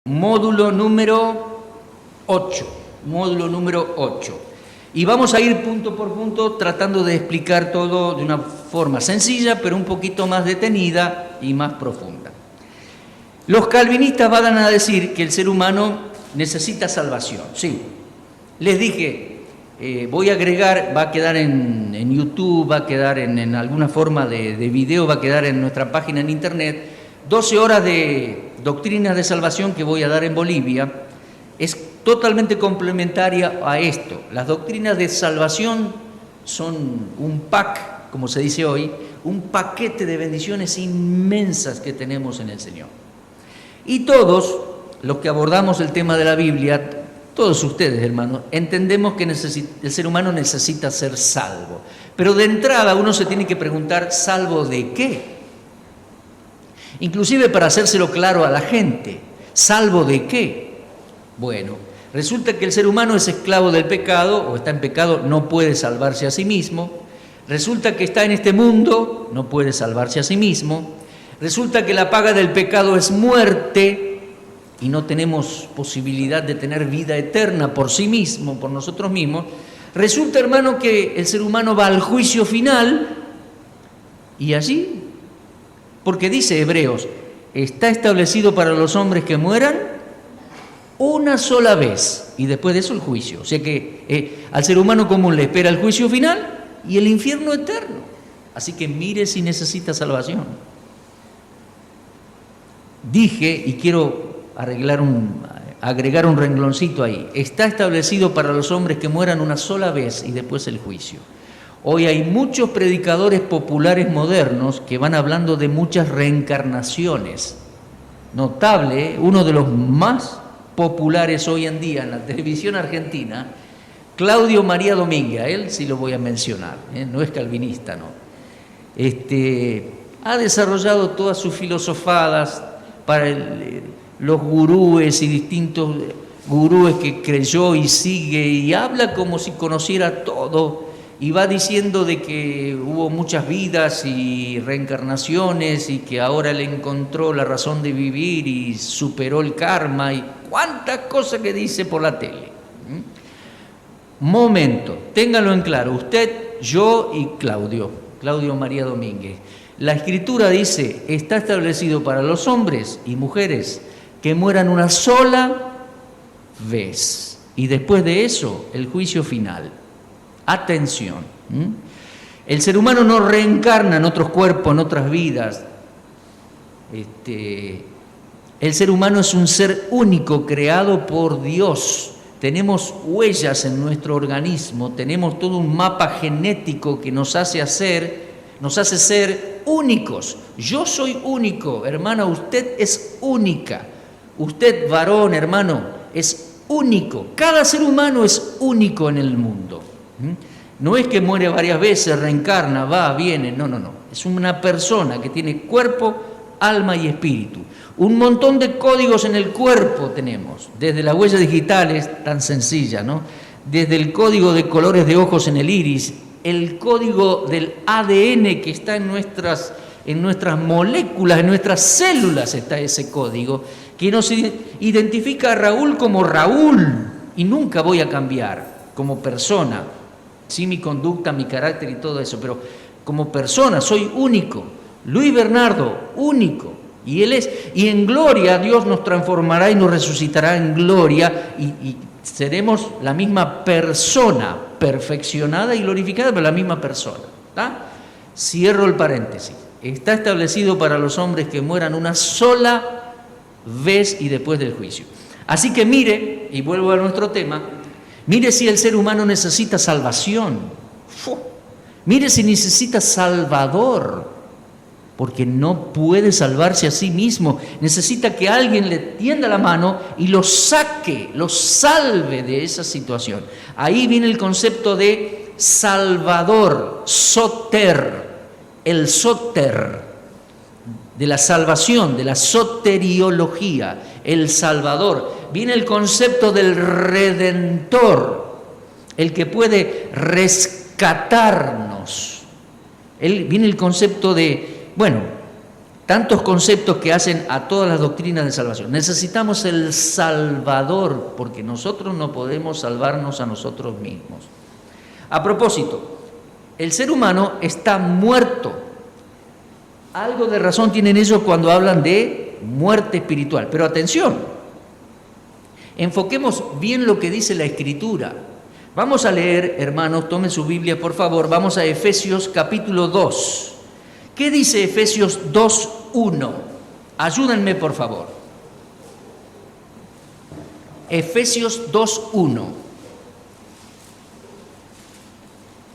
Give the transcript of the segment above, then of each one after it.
Módulo número 8. Módulo número 8. Y vamos a ir punto por punto tratando de explicar todo de una forma sencilla, pero un poquito más detenida y más profunda. Los calvinistas van a decir que el ser humano necesita salvación. Sí, les dije, voy a agregar, va a quedar en YouTube, va a quedar en alguna forma de video, va a quedar en nuestra página en internet, 12 horas de doctrinas de salvación que voy a dar en Bolivia. Es totalmente complementaria a esto. Las doctrinas de salvación son un pack, como se dice hoy, un paquete de bendiciones inmensas que tenemos en el Señor. Y todos los que abordamos el tema de la Biblia, todos ustedes, hermanos, entendemos que el ser humano necesita ser salvo. Pero de entrada uno se tiene que preguntar, ¿salvo de qué? Inclusive para hacérselo claro a la gente, ¿salvo de qué? Bueno, resulta que el ser humano es esclavo del pecado, o está en pecado, no puede salvarse a sí mismo. Resulta que está en este mundo, no puede salvarse a sí mismo. Resulta que la paga del pecado es muerte y no tenemos posibilidad de tener vida eterna por sí mismo, por nosotros mismos. Resulta, hermano, que el ser humano va al juicio final y allí, porque dice Hebreos, está establecido para los hombres que mueran una sola vez y después de eso el juicio. O sea que al ser humano común le espera el juicio final y el infierno eterno. Así que mire si necesita salvación. Dije, y quiero agregar un rengloncito ahí, está establecido para los hombres que mueran una sola vez y después el juicio. Hoy hay muchos predicadores populares modernos que van hablando de muchas reencarnaciones. Notable, uno de los más populares hoy en día en la televisión argentina, Claudio María Domínguez, a él sí lo voy a mencionar, no es calvinista, no. Ha desarrollado todas sus filosofadas para los gurúes y distintos gurúes que creyó y sigue y habla como si conociera todo. Y va diciendo de que hubo muchas vidas y reencarnaciones y que ahora le encontró la razón de vivir y superó el karma y cuántas cosas que dice por la tele. Momento, ténganlo en claro, usted, yo y Claudio María Domínguez. La Escritura dice, está establecido para los hombres y mujeres que mueran una sola vez y después de eso el juicio final. Atención, el ser humano no reencarna en otros cuerpos, en otras vidas. El ser humano es un ser único creado por Dios. Tenemos huellas en nuestro organismo, tenemos todo un mapa genético que nos hace ser únicos. Yo soy único, hermana, usted es única. Usted, varón, hermano, es único. Cada ser humano es único en el mundo. No es que muere varias veces, reencarna, va, viene, no. Es una persona que tiene cuerpo, alma y espíritu. Un montón de códigos en el cuerpo tenemos, desde las huellas digitales, tan sencilla, ¿no? Desde el código de colores de ojos en el iris, el código del ADN que está en nuestras moléculas, en nuestras células está ese código, que nos identifica a Raúl como Raúl, y nunca voy a cambiar como persona. Sí, mi conducta, mi carácter y todo eso, pero como persona soy único. Luis Bernardo, único. Y él es, y en gloria Dios nos transformará y nos resucitará en gloria y seremos la misma persona, perfeccionada y glorificada, pero la misma persona. ¿Está? Cierro el paréntesis. Está establecido para los hombres que mueran una sola vez y después del juicio. Así que mire, y vuelvo a nuestro tema, mire si el ser humano necesita salvación. Mire si necesita salvador, porque no puede salvarse a sí mismo. Necesita que alguien le tienda la mano y lo saque, lo salve de esa situación. Ahí viene el concepto de salvador, soter, el soter, de la salvación, de la soteriología, el salvador. Viene el concepto del redentor, el que puede rescatarnos. Viene el concepto de, tantos conceptos que hacen a todas las doctrinas de salvación. Necesitamos el Salvador, porque nosotros no podemos salvarnos a nosotros mismos. A propósito, el ser humano está muerto. Algo de razón tienen ellos cuando hablan de muerte espiritual. Pero atención, enfoquemos bien lo que dice la Escritura. Vamos a leer, hermanos, tomen su Biblia, por favor. Vamos a Efesios capítulo 2. ¿Qué dice Efesios 2:1? Ayúdenme, por favor. Efesios 2:1.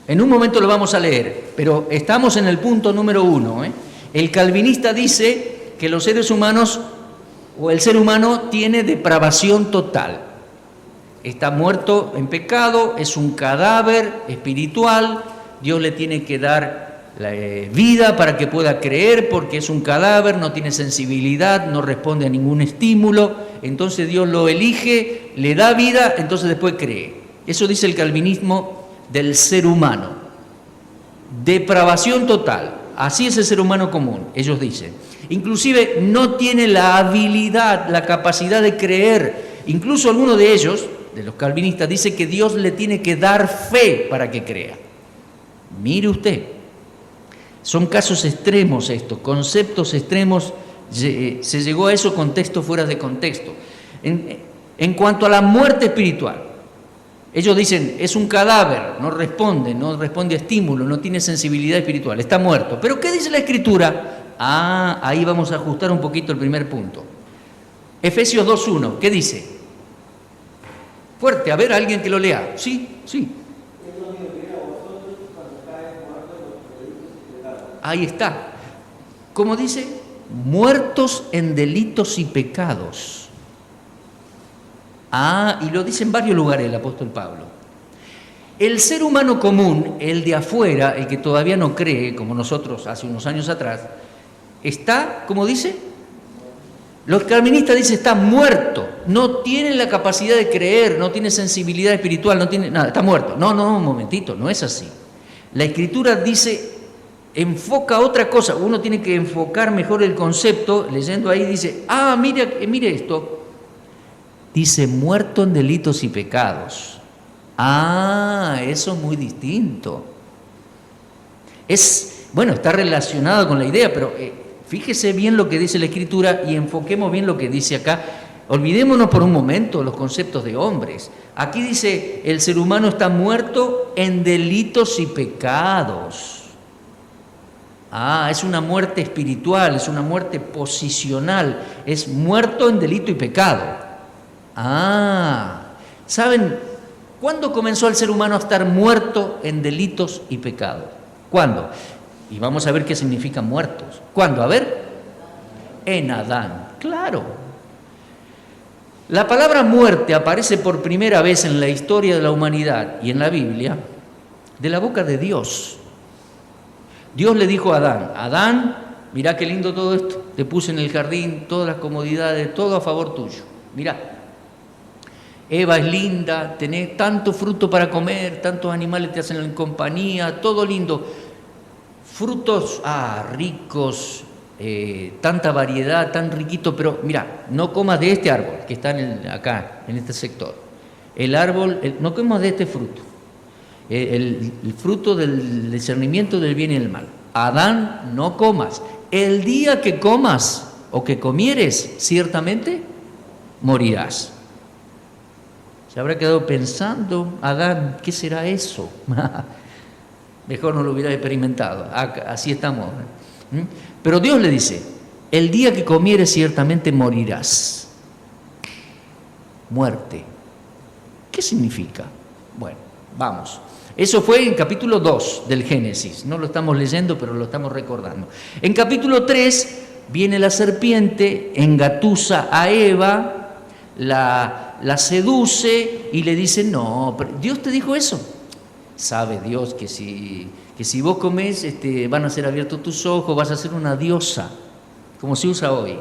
En un momento lo vamos a leer, pero estamos en el punto número 1. El calvinista dice que los seres humanos, o el ser humano, tiene depravación total. Está muerto en pecado, es un cadáver espiritual. Dios le tiene que dar la vida para que pueda creer, porque es un cadáver, no tiene sensibilidad, no responde a ningún estímulo. Entonces Dios lo elige, le da vida, entonces después cree. Eso dice el calvinismo del ser humano. Depravación total. Así es el ser humano común, ellos dicen. Inclusive no tiene la habilidad, la capacidad de creer. Incluso alguno de ellos, de los calvinistas, dice que Dios le tiene que dar fe para que crea. Mire usted, son casos extremos estos, conceptos extremos, se llegó a eso con textos fuera de contexto. En cuanto a la muerte espiritual, ellos dicen, es un cadáver, no responde a estímulo, no tiene sensibilidad espiritual, está muerto. ¿Pero qué dice la Escritura? Ahí vamos a ajustar un poquito el primer punto. Efesios 2:1, ¿qué dice? Fuerte, a ver, alguien que lo lea. Sí. Ahí está. ¿Cómo dice? Muertos en delitos y pecados. Y lo dice en varios lugares el apóstol Pablo. El ser humano común, el de afuera, el que todavía no cree, como nosotros hace unos años atrás, está, ¿cómo dice? Los calvinistas dicen está muerto, no tiene la capacidad de creer, no tiene sensibilidad espiritual, no tiene nada, está muerto. No, un momentito, no es así. La Escritura dice, enfoca otra cosa, uno tiene que enfocar mejor el concepto, leyendo ahí dice, mire esto, dice muerto en delitos y pecados. Eso es muy distinto. Está relacionado con la idea, pero fíjese bien lo que dice la Escritura y enfoquemos bien lo que dice acá. Olvidémonos por un momento los conceptos de hombres. Aquí dice, el ser humano está muerto en delitos y pecados. Es una muerte espiritual, es una muerte posicional, es muerto en delito y pecado. ¿Saben cuándo comenzó el ser humano a estar muerto en delitos y pecados? ¿Cuándo? Y vamos a ver qué significa muertos. ¿Cuándo? A ver. En Adán, claro. La palabra muerte aparece por primera vez en la historia de la humanidad y en la Biblia de la boca de Dios. Dios le dijo a Adán, Adán, mirá qué lindo todo esto, te puse en el jardín, todas las comodidades, todo a favor tuyo. Mirá, Eva es linda, tenés tanto fruto para comer, tantos animales te hacen compañía, todo lindo. Frutos, ricos, tanta variedad, tan riquito, pero mira, no comas de este árbol que está acá, en este sector. El árbol, no comas de este fruto. El fruto del discernimiento del bien y el mal. Adán, no comas. El día que comas o que comieres, ciertamente morirás. Se habrá quedado pensando, Adán, ¿qué será eso? Mejor no lo hubiera experimentado. Así estamos. Pero Dios le dice, el día que comieres ciertamente morirás. Muerte. ¿Qué significa? Bueno, vamos. Eso fue en capítulo 2 del Génesis. No lo estamos leyendo, pero lo estamos recordando. En capítulo 3 viene la serpiente, engatusa a Eva, la seduce y le dice, no, pero ¿Dios te dijo eso? Sabe Dios que si vos comés van a ser abiertos tus ojos, vas a ser una diosa, como se usa hoy.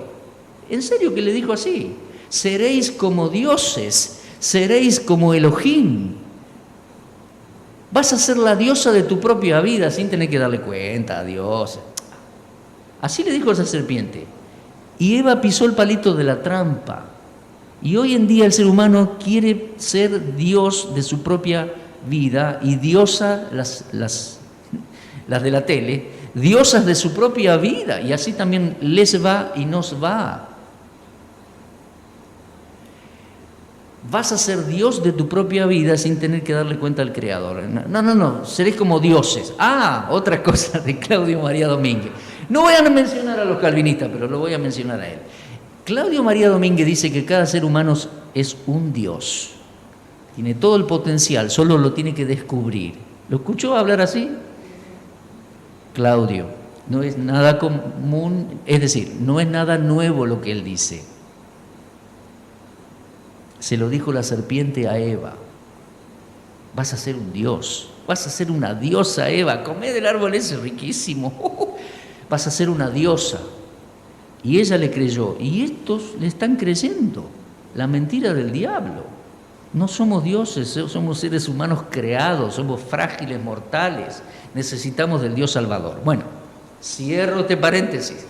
¿En serio que le dijo así? Seréis como dioses, seréis como Elohim. Vas a ser la diosa de tu propia vida sin tener que darle cuenta a Dios. Así le dijo a esa serpiente. Y Eva pisó el palito de la trampa. Y hoy en día el ser humano quiere ser Dios de su propia vida y diosa las de la tele, diosas de su propia vida. Y así también les va y nos va. Vas a ser Dios de tu propia vida sin tener que darle cuenta al Creador. No, seréis como dioses. Otra cosa de Claudio María Domínguez. No voy a mencionar a los calvinistas, pero lo voy a mencionar a él. Claudio María Domínguez dice que cada ser humano es un Dios. Tiene todo el potencial, solo lo tiene que descubrir. ¿Lo escuchó hablar así? Claudio, no es nada común, es decir, no es nada nuevo lo que él dice. Se lo dijo la serpiente a Eva. Vas a ser un dios, vas a ser una diosa, Eva. Comé del árbol ese riquísimo. Vas a ser una diosa. Y ella le creyó. Y estos le están creyendo la mentira del diablo. No somos dioses, somos seres humanos creados, somos frágiles, mortales. Necesitamos del Dios Salvador. Bueno, cierro este paréntesis.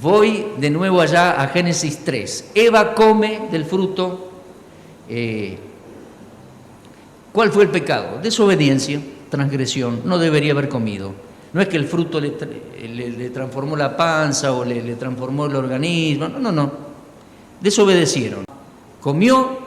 Voy de nuevo allá a Génesis 3. Eva come del fruto. ¿Cuál fue el pecado? Desobediencia, transgresión, no debería haber comido. No es que el fruto le transformó la panza o le transformó el organismo, no. Desobedecieron. Comió,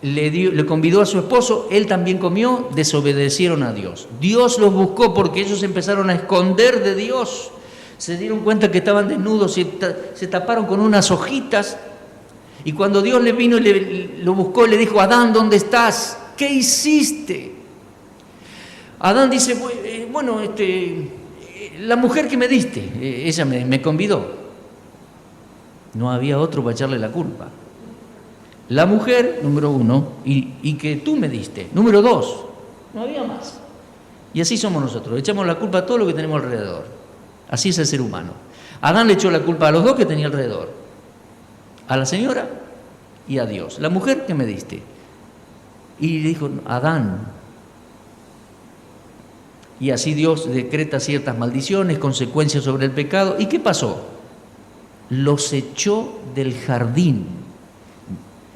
le convidó a su esposo, él también comió, desobedecieron a Dios. Dios los buscó porque ellos empezaron a esconder de Dios. Se dieron cuenta que estaban desnudos, se taparon con unas hojitas. Y cuando Dios le vino y lo buscó, le dijo: Adán, ¿dónde estás? ¿Qué hiciste? Adán dice: bueno, la mujer que me diste, ella me convidó. No había otro para echarle la culpa. La mujer, número 1, y que tú me diste, número 2, no había más. Y así somos nosotros, echamos la culpa a todo lo que tenemos alrededor. Así es el ser humano. Adán le echó la culpa a los dos que tenía alrededor. A la señora y a Dios. La mujer que me diste. Y dijo: Adán. Y así Dios decreta ciertas maldiciones, consecuencias sobre el pecado. ¿Y qué pasó? Los echó del jardín.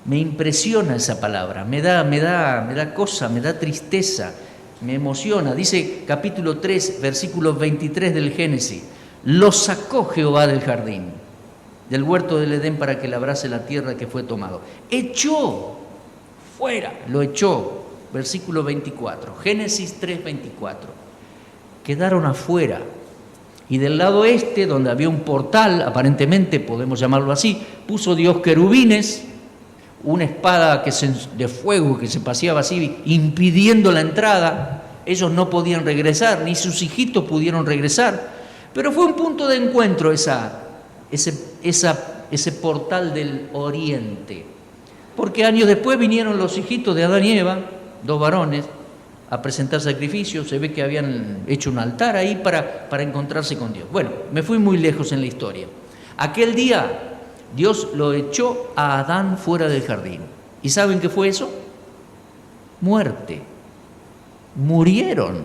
Me impresiona esa palabra, me da cosa, me da tristeza, me emociona. Dice capítulo 3, versículo 23 del Génesis: los sacó Jehová del jardín, del huerto del Edén, para que labrase la tierra que fue tomado. Echó fuera, lo echó. Versículo 24, Génesis 3, 24. Quedaron afuera. Y del lado este, donde había un portal, aparentemente podemos llamarlo así, puso Dios querubines, una espada de fuego que se paseaba así, impidiendo la entrada. Ellos no podían regresar, ni sus hijitos pudieron regresar. Pero fue un punto de encuentro ese portal del oriente. Porque años después vinieron los hijitos de Adán y Eva, 2 varones, a presentar sacrificios. Se ve que habían hecho un altar ahí para encontrarse con Dios. Bueno, me fui muy lejos en la historia. Aquel día Dios lo echó a Adán fuera del jardín. ¿Y saben qué fue eso? Muerte. Murieron.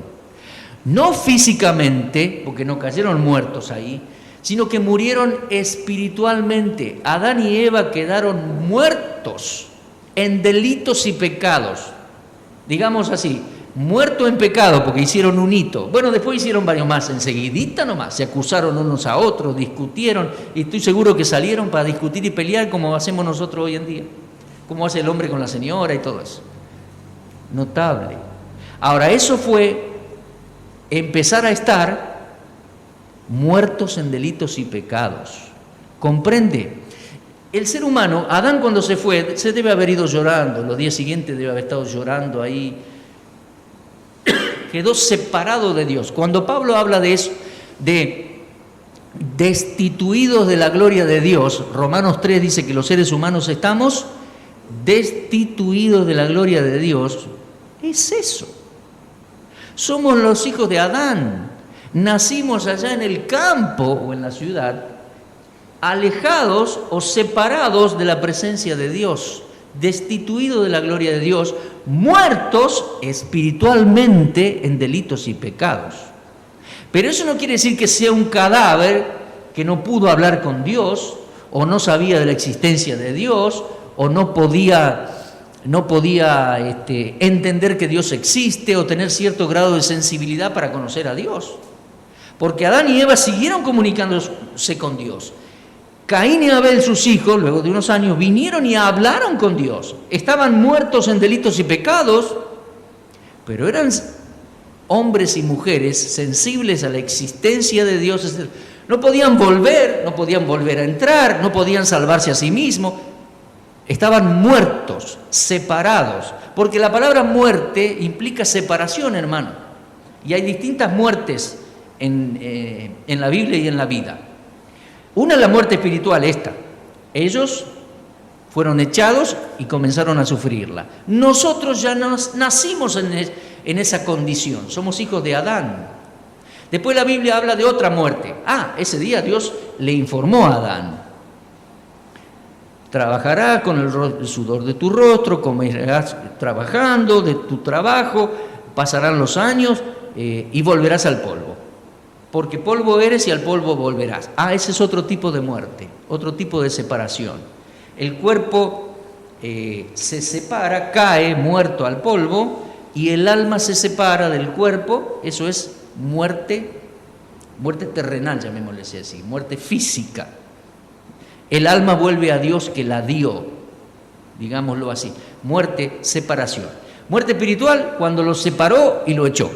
No físicamente, porque no cayeron muertos ahí, sino que murieron espiritualmente. Adán y Eva quedaron muertos en delitos y pecados. Digamos así, muertos en pecado porque hicieron un hito. Bueno, después hicieron varios más, enseguidita nomás. Se acusaron unos a otros, discutieron, y estoy seguro que salieron para discutir y pelear como hacemos nosotros hoy en día. Como hace el hombre con la señora y todo eso. Notable. Ahora, eso fue empezar a estar muertos en delitos y pecados. ¿Comprende? El ser humano, Adán cuando se fue, se debe haber ido llorando. Los días siguientes debe haber estado llorando ahí. Quedó separado de Dios. Cuando Pablo habla de eso, de destituidos de la gloria de Dios, Romanos 3 dice que los seres humanos estamos destituidos de la gloria de Dios. Es eso. Somos los hijos de Adán. Nacimos allá en el campo o en la ciudad, alejados o separados de la presencia de Dios, destituidos de la gloria de Dios, muertos espiritualmente en delitos y pecados. Pero eso no quiere decir que sea un cadáver que no pudo hablar con Dios, o no sabía de la existencia de Dios, o no podía entender que Dios existe, o tener cierto grado de sensibilidad para conocer a Dios. Porque Adán y Eva siguieron comunicándose con Dios. Caín y Abel, sus hijos, luego de unos años, vinieron y hablaron con Dios. Estaban muertos en delitos y pecados, pero eran hombres y mujeres sensibles a la existencia de Dios. No podían volver a entrar, no podían salvarse a sí mismos. Estaban muertos, separados, porque la palabra muerte implica separación, hermano. Y hay distintas muertes en la Biblia y en la vida. Una es la muerte espiritual, esta. Ellos fueron echados y comenzaron a sufrirla. Nosotros ya nacimos en esa condición, somos hijos de Adán. Después la Biblia habla de otra muerte. Ese día Dios le informó a Adán: trabajarás con el sudor de tu rostro, comerás trabajando de tu trabajo, pasarán los años y volverás al polvo. Porque polvo eres y al polvo volverás. Ese es otro tipo de muerte, otro tipo de separación. El cuerpo se separa, cae muerto al polvo, y el alma se separa del cuerpo. Eso es muerte terrenal, llamémosle así, muerte física. El alma vuelve a Dios que la dio, digámoslo así. Muerte, separación. Muerte espiritual, cuando lo separó y lo echó.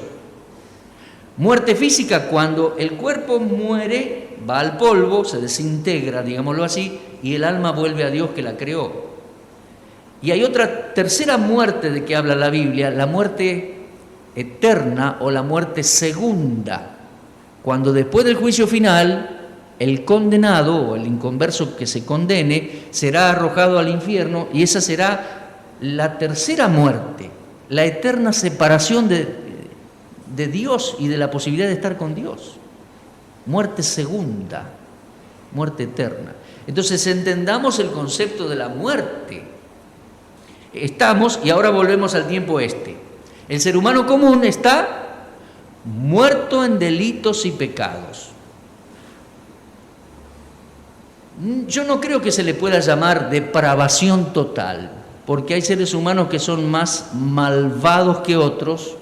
Muerte física, cuando el cuerpo muere, va al polvo, se desintegra, digámoslo así, y el alma vuelve a Dios que la creó. Y hay otra tercera muerte de que habla la Biblia, la muerte eterna o la muerte segunda, cuando después del juicio final, el condenado o el inconverso que se condene será arrojado al infierno, y esa será la tercera muerte, la eterna separación de Dios y de la posibilidad de estar con Dios. Muerte segunda, muerte eterna. Entonces entendamos el concepto de la muerte. Y ahora volvemos al tiempo este. El ser humano común está muerto en delitos y pecados. Yo no creo que se le pueda llamar depravación total, porque hay seres humanos que son más malvados que otros.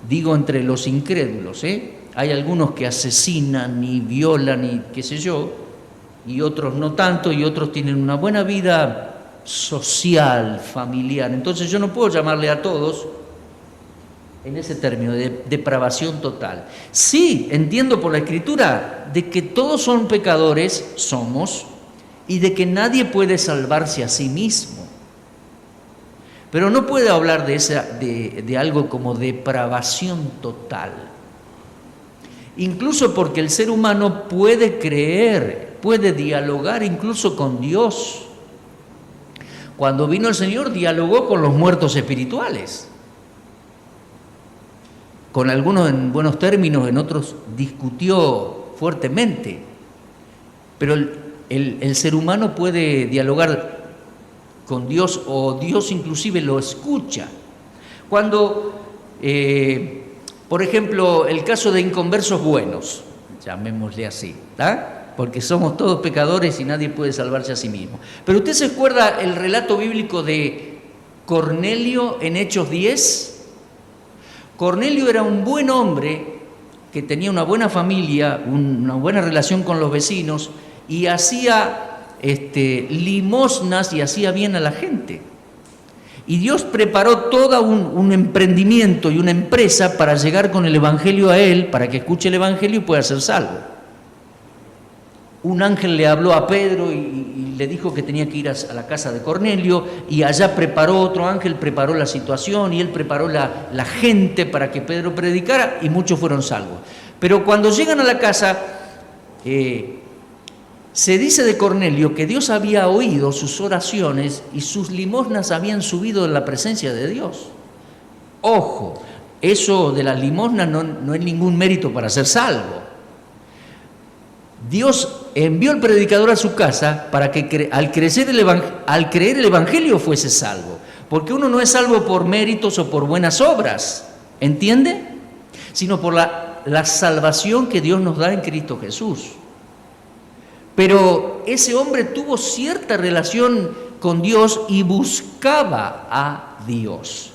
Digo, entre los incrédulos, hay algunos que asesinan y violan y qué sé yo, y otros no tanto, y otros tienen una buena vida social, familiar. Entonces yo no puedo llamarle a todos en ese término de depravación total. Sí, entiendo por la Escritura de que todos son pecadores, somos, y de que nadie puede salvarse a sí mismo. Pero no puedo hablar de algo como depravación total. Incluso porque el ser humano puede creer, puede dialogar incluso con Dios. Cuando vino el Señor, dialogó con los muertos espirituales. Con algunos en buenos términos, en otros discutió fuertemente. Pero el ser humano puede dialogar con Dios, o Dios inclusive lo escucha. Cuando, por ejemplo, el caso de inconversos buenos, llamémosle así, porque somos todos pecadores y nadie puede salvarse a sí mismo. Pero usted se acuerda el relato bíblico de Cornelio en Hechos 10. Cornelio era un buen hombre que tenía una buena familia, una buena relación con los vecinos, y hacía limosnas y hacía bien a la gente. Y Dios preparó todo un emprendimiento y una empresa para llegar con el Evangelio a él, para que escuche el Evangelio y pueda ser salvo. Un ángel le habló a Pedro y le dijo que tenía que ir a la casa de Cornelio, y allá preparó otro ángel, preparó la situación, y él preparó la gente para que Pedro predicara, y muchos fueron salvos. Pero cuando llegan a la casa, se dice de Cornelio que Dios había oído sus oraciones y sus limosnas habían subido en la presencia de Dios. Ojo, eso de las limosnas no es ningún mérito para ser salvo. Dios envió al predicador a su casa para que al creer el Evangelio fuese salvo. Porque uno no es salvo por méritos o por buenas obras, ¿entiende? Sino por la salvación que Dios nos da en Cristo Jesús. Pero ese hombre tuvo cierta relación con Dios y buscaba a Dios.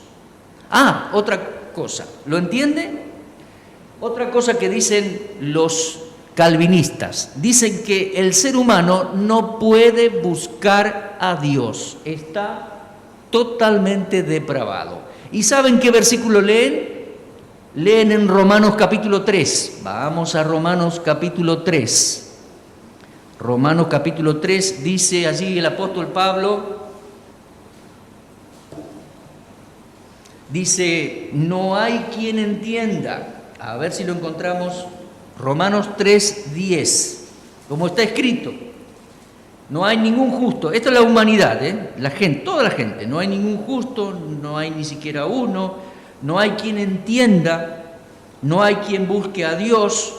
Otra cosa, ¿lo entiende? Otra cosa que dicen los calvinistas, dicen que el ser humano no puede buscar a Dios, está totalmente depravado. ¿Y saben qué versículo leen? Leen en Romanos capítulo 3. Vamos a Romanos capítulo 3. Romanos capítulo 3 dice allí el apóstol Pablo, dice, no hay quien entienda. A ver si lo encontramos. Romanos 3:10, como está escrito, no hay ningún justo. Esta es la humanidad, la gente, toda la gente. No hay ningún justo, no hay ni siquiera uno, no hay quien entienda, no hay quien busque a Dios.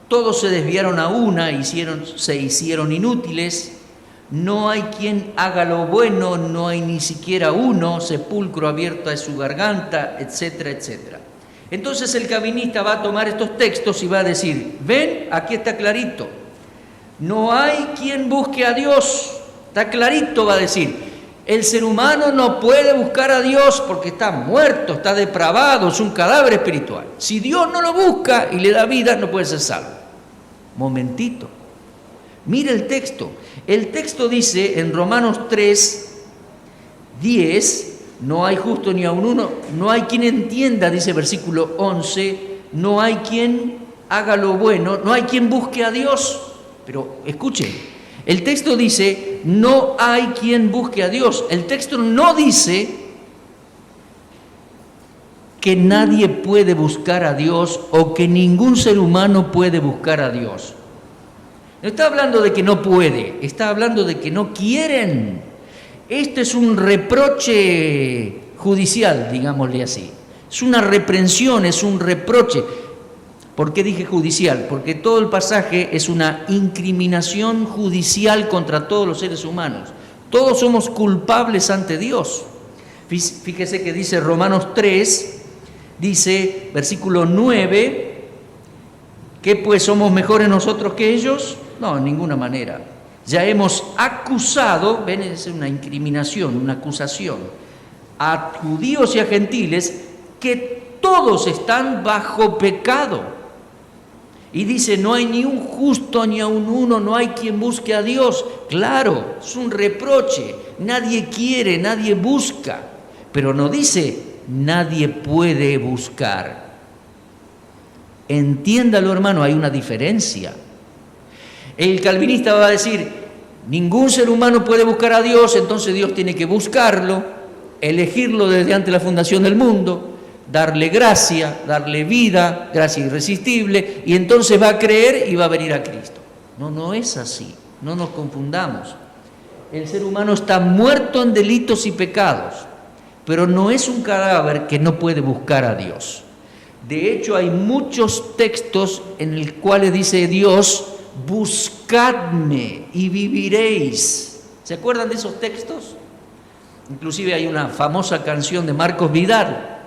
Todos se desviaron a una, se hicieron inútiles. No hay quien haga lo bueno, no hay ni siquiera uno. Sepulcro abierto es su garganta, etcétera, etcétera. Entonces el calvinista va a tomar estos textos y va a decir, ven, aquí está clarito, no hay quien busque a Dios, está clarito, va a decir, el ser humano no puede buscar a Dios porque está muerto, está depravado, es un cadáver espiritual. Si Dios no lo busca y le da vida, no puede ser salvo. Momentito, mire el texto dice en Romanos 3:10, no hay justo ni aun uno, no hay quien entienda, dice versículo 11, no hay quien haga lo bueno, no hay quien busque a Dios. Pero escuchen, el texto dice, no hay quien busque a Dios. El texto no dice que nadie puede buscar a Dios o que ningún ser humano puede buscar a Dios. No está hablando de que no puede, está hablando de que no quieren. Este es un reproche judicial, digámosle así. Es una reprensión, es un reproche. ¿Por qué dije judicial? Porque todo el pasaje es una incriminación judicial contra todos los seres humanos. Todos somos culpables ante Dios. Fíjese que dice Romanos 3, dice, versículo 9, ¿qué pues somos mejores nosotros que ellos? No, en ninguna manera. Ya hemos acusado, ven, es una incriminación, una acusación, a judíos y a gentiles que todos están bajo pecado. Y dice, no hay ni un justo ni aun uno, no hay quien busque a Dios. Claro, es un reproche, nadie quiere, nadie busca, pero no dice, nadie puede buscar. Entiéndalo, hermano, hay una diferencia. El calvinista va a decir, ningún ser humano puede buscar a Dios, entonces Dios tiene que buscarlo, elegirlo desde antes de la fundación del mundo, darle gracia, darle vida, gracia irresistible, y entonces va a creer y va a venir a Cristo. No, no es así, no nos confundamos. El ser humano está muerto en delitos y pecados, pero no es un cadáver que no puede buscar a Dios. De hecho, hay muchos textos en los cuales dice Dios, buscadme y viviréis. ¿Se acuerdan de esos textos? Inclusive hay una famosa canción de Marcos Vidal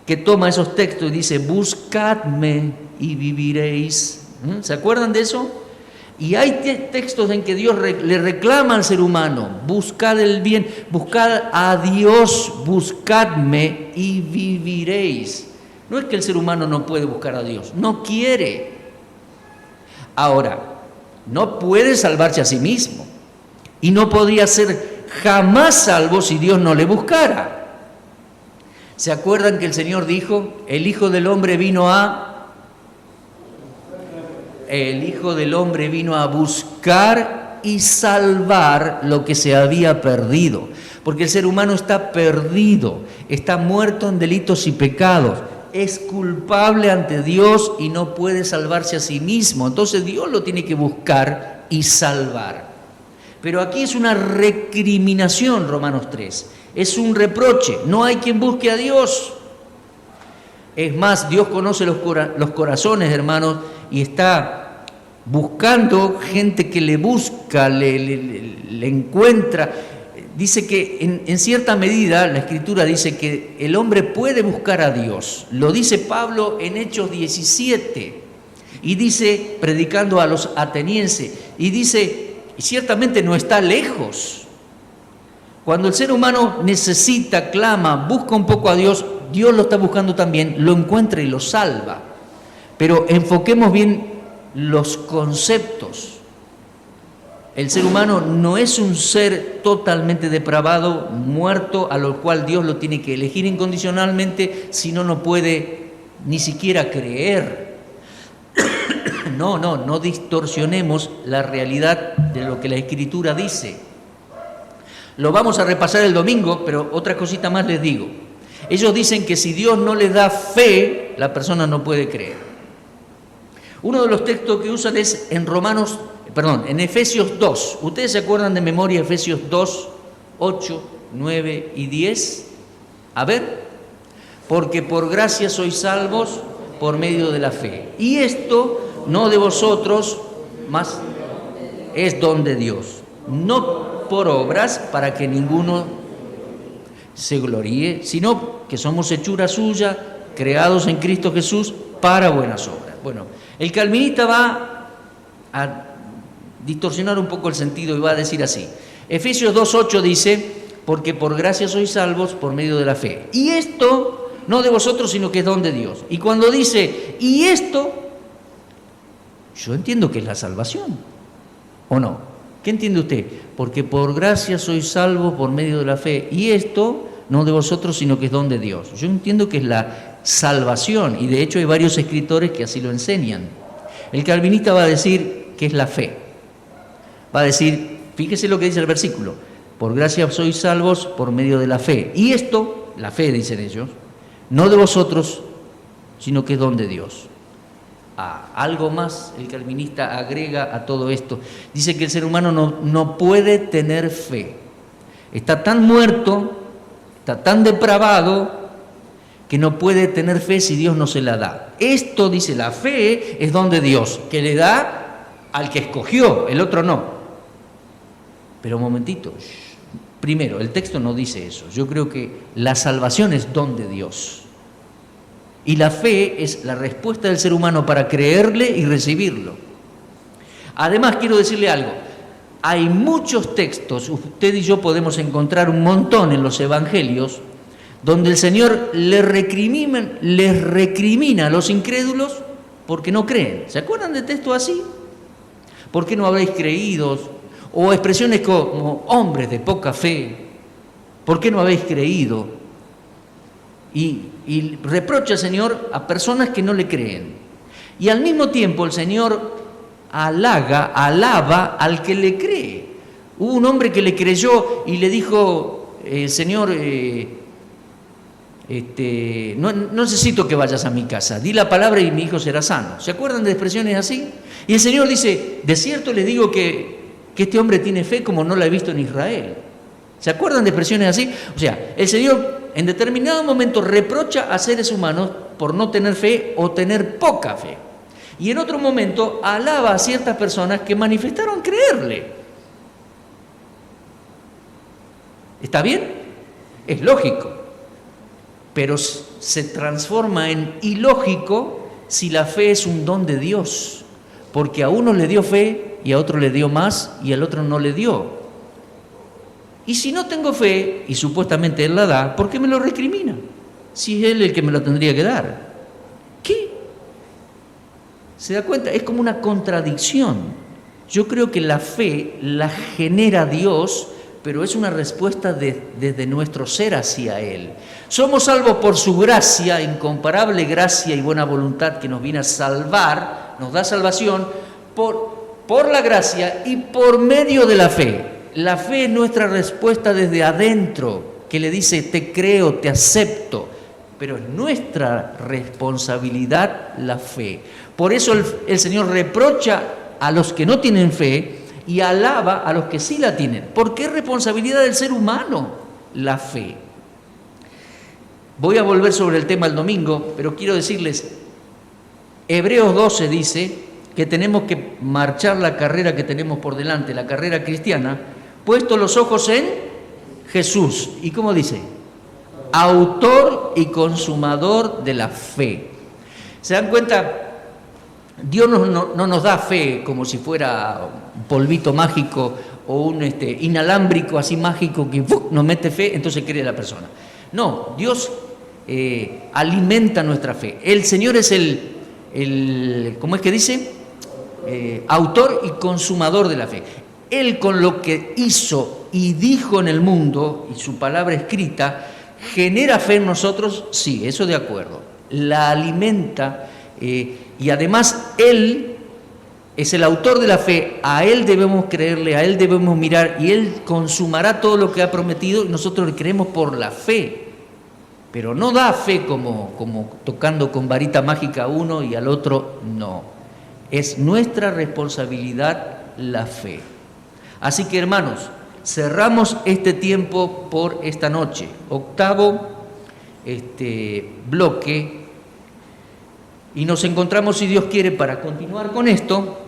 que toma esos textos y dice, buscadme y viviréis. ¿Se acuerdan de eso? Y hay textos en que Dios le reclama al ser humano, buscad el bien, buscad a Dios, buscadme y viviréis. No es que el ser humano no puede buscar a Dios, no quiere. Ahora, no puede salvarse a sí mismo y no podría ser jamás salvo si Dios no le buscara. ¿Se acuerdan que el Señor dijo, el Hijo del Hombre vino a buscar y salvar lo que se había perdido? Porque el ser humano está perdido, está muerto en delitos y pecados, es culpable ante Dios y no puede salvarse a sí mismo. Entonces Dios lo tiene que buscar y salvar. Pero aquí es una recriminación, Romanos 3. Es un reproche. No hay quien busque a Dios. Es más, Dios conoce los corazones, hermanos, y está buscando gente que le busca, le encuentra. Dice que en cierta medida, la Escritura dice que el hombre puede buscar a Dios. Lo dice Pablo en Hechos 17. Y dice, predicando a los atenienses, y dice, ciertamente no está lejos. Cuando el ser humano necesita, clama, busca un poco a Dios, Dios lo está buscando también, lo encuentra y lo salva. Pero enfoquemos bien los conceptos. El ser humano no es un ser totalmente depravado, muerto, a lo cual Dios lo tiene que elegir incondicionalmente, si no, no puede ni siquiera creer. No distorsionemos la realidad de lo que la Escritura dice. Lo vamos a repasar el domingo, pero otra cosita más les digo. Ellos dicen que si Dios no les da fe, la persona no puede creer. Uno de los textos que usan es en Efesios 2. ¿Ustedes se acuerdan de memoria Efesios 2, 8, 9 y 10? A ver. Porque por gracia sois salvos por medio de la fe. Y esto no de vosotros, mas es don de Dios. No por obras para que ninguno se gloríe, sino que somos hechura suya, creados en Cristo Jesús para buenas obras. Bueno, el calvinista va a distorsionar un poco el sentido y va a decir así. Efesios 2:8 dice, porque por gracia sois salvos por medio de la fe. Y esto no de vosotros, sino que es don de Dios. Y cuando dice, y esto, yo entiendo que es la salvación, ¿o no? ¿Qué entiende usted? Porque por gracia sois salvos por medio de la fe. Y esto no de vosotros, sino que es don de Dios. Yo entiendo que es la salvación, y de hecho hay varios escritores que así lo enseñan. El calvinista va a decir que es la fe. Va a decir, fíjese lo que dice el versículo, por gracia sois salvos por medio de la fe. Y esto, la fe, dicen ellos, no de vosotros, sino que es don de Dios. Algo más el calvinista agrega a todo esto. Dice que el ser humano no puede tener fe. Está tan muerto, está tan depravado, que no puede tener fe si Dios no se la da. Esto, dice, la fe es don de Dios, que le da al que escogió, el otro no. Pero un momentito, primero, el texto no dice eso. Yo creo que la salvación es don de Dios. Y la fe es la respuesta del ser humano para creerle y recibirlo. Además, quiero decirle algo. Hay muchos textos, usted y yo podemos encontrar un montón en los evangelios, donde el Señor les recrimina a los incrédulos porque no creen. ¿Se acuerdan de textos así? ¿Por qué no habéis creído? O expresiones como hombres de poca fe. ¿Por qué no habéis creído? Y reprocha al Señor a personas que no le creen. Y al mismo tiempo el Señor alaba al que le cree. Hubo un hombre que le creyó y le dijo, Señor, no necesito que vayas a mi casa, di la palabra y mi hijo será sano. ¿Se acuerdan de expresiones así? Y el Señor dice, de cierto les digo que este hombre tiene fe como no la he visto en Israel. ¿Se acuerdan de expresiones así? O sea, el Señor en determinado momento reprocha a seres humanos por no tener fe o tener poca fe. Y en otro momento alaba a ciertas personas que manifestaron creerle. ¿Está bien? Es lógico. Pero se transforma en ilógico si la fe es un don de Dios. Porque a uno le dio fe y a otro le dio más y al otro no le dio. Y si no tengo fe, y supuestamente Él la da, ¿por qué me lo recrimina? Si es Él el que me lo tendría que dar. ¿Qué? ¿Se da cuenta? Es como una contradicción. Yo creo que la fe la genera Dios, pero es una respuesta desde nuestro ser hacia Él. Somos salvos por su gracia, incomparable gracia y buena voluntad que nos viene a salvar, nos da salvación por la gracia y por medio de la fe. La fe es nuestra respuesta desde adentro, que le dice, te creo, te acepto, pero es nuestra responsabilidad la fe. Por eso el Señor reprocha a los que no tienen fe y alaba a los que sí la tienen, porque es responsabilidad del ser humano la fe. Voy a volver sobre el tema el domingo, pero quiero decirles, Hebreos 12 dice que tenemos que marchar la carrera que tenemos por delante, la carrera cristiana, puesto los ojos en Jesús. ¿Y cómo dice? Autor y consumador de la fe. ¿Se dan cuenta? Dios no nos da fe como si fuera un polvito mágico o un inalámbrico así mágico que nos mete fe, entonces cree la persona. No, Dios alimenta nuestra fe. El Señor es ¿cómo es que dice? Autor y consumador de la fe. Él, con lo que hizo y dijo en el mundo y su palabra escrita, genera fe en nosotros, sí, eso de acuerdo. La alimenta y además Él es el autor de la fe, a Él debemos creerle, a Él debemos mirar y Él consumará todo lo que ha prometido y nosotros le creemos por la fe. Pero no da fe como tocando con varita mágica a uno y al otro no. Es nuestra responsabilidad la fe. Así que, hermanos, cerramos este tiempo por esta noche. Octavo bloque. Y nos encontramos, si Dios quiere, para continuar con esto,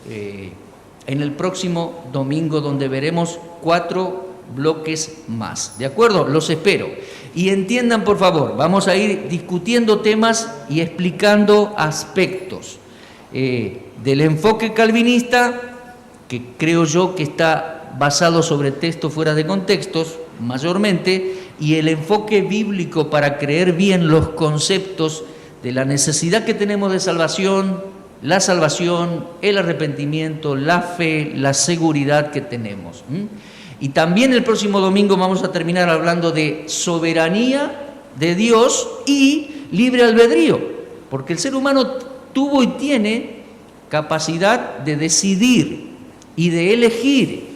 en el próximo domingo, donde veremos 4 bloques más. ¿De acuerdo? Los espero. Y entiendan, por favor, vamos a ir discutiendo temas y explicando aspectos del enfoque calvinista, que creo yo que está basado sobre textos fuera de contextos, mayormente, y el enfoque bíblico para creer bien los conceptos de la necesidad que tenemos de salvación, la salvación, el arrepentimiento, la fe, la seguridad que tenemos. Y también el próximo domingo vamos a terminar hablando de soberanía de Dios y libre albedrío, porque el ser humano tuvo y tiene capacidad de decidir y de elegir,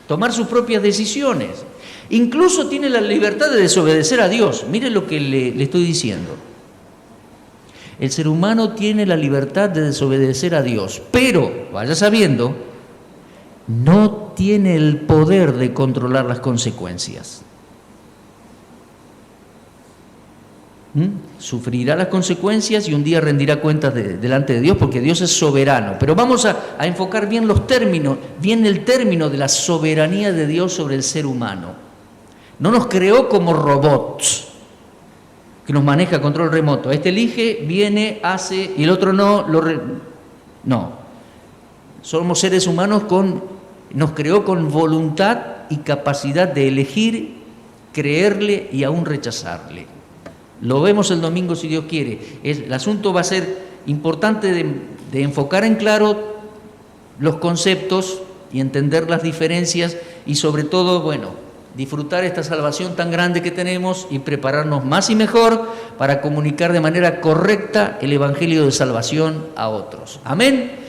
tomar sus propias decisiones. Incluso tiene la libertad de desobedecer a Dios. Miren lo que le estoy diciendo. El ser humano tiene la libertad de desobedecer a Dios, pero, vaya sabiendo, no tiene el poder de controlar las consecuencias. Sufrirá las consecuencias y un día rendirá cuentas delante de Dios, porque Dios es soberano. Pero vamos a enfocar bien los términos, bien el término de la soberanía de Dios sobre el ser humano. No nos creó como robots que nos maneja a control remoto. Este elige, viene, hace, y el otro no. No. Somos seres humanos nos creó con voluntad y capacidad de elegir, creerle y aún rechazarle. Lo vemos el domingo si Dios quiere. El asunto va a ser importante de enfocar en claro los conceptos y entender las diferencias y sobre todo, disfrutar esta salvación tan grande que tenemos y prepararnos más y mejor para comunicar de manera correcta el Evangelio de salvación a otros. Amén.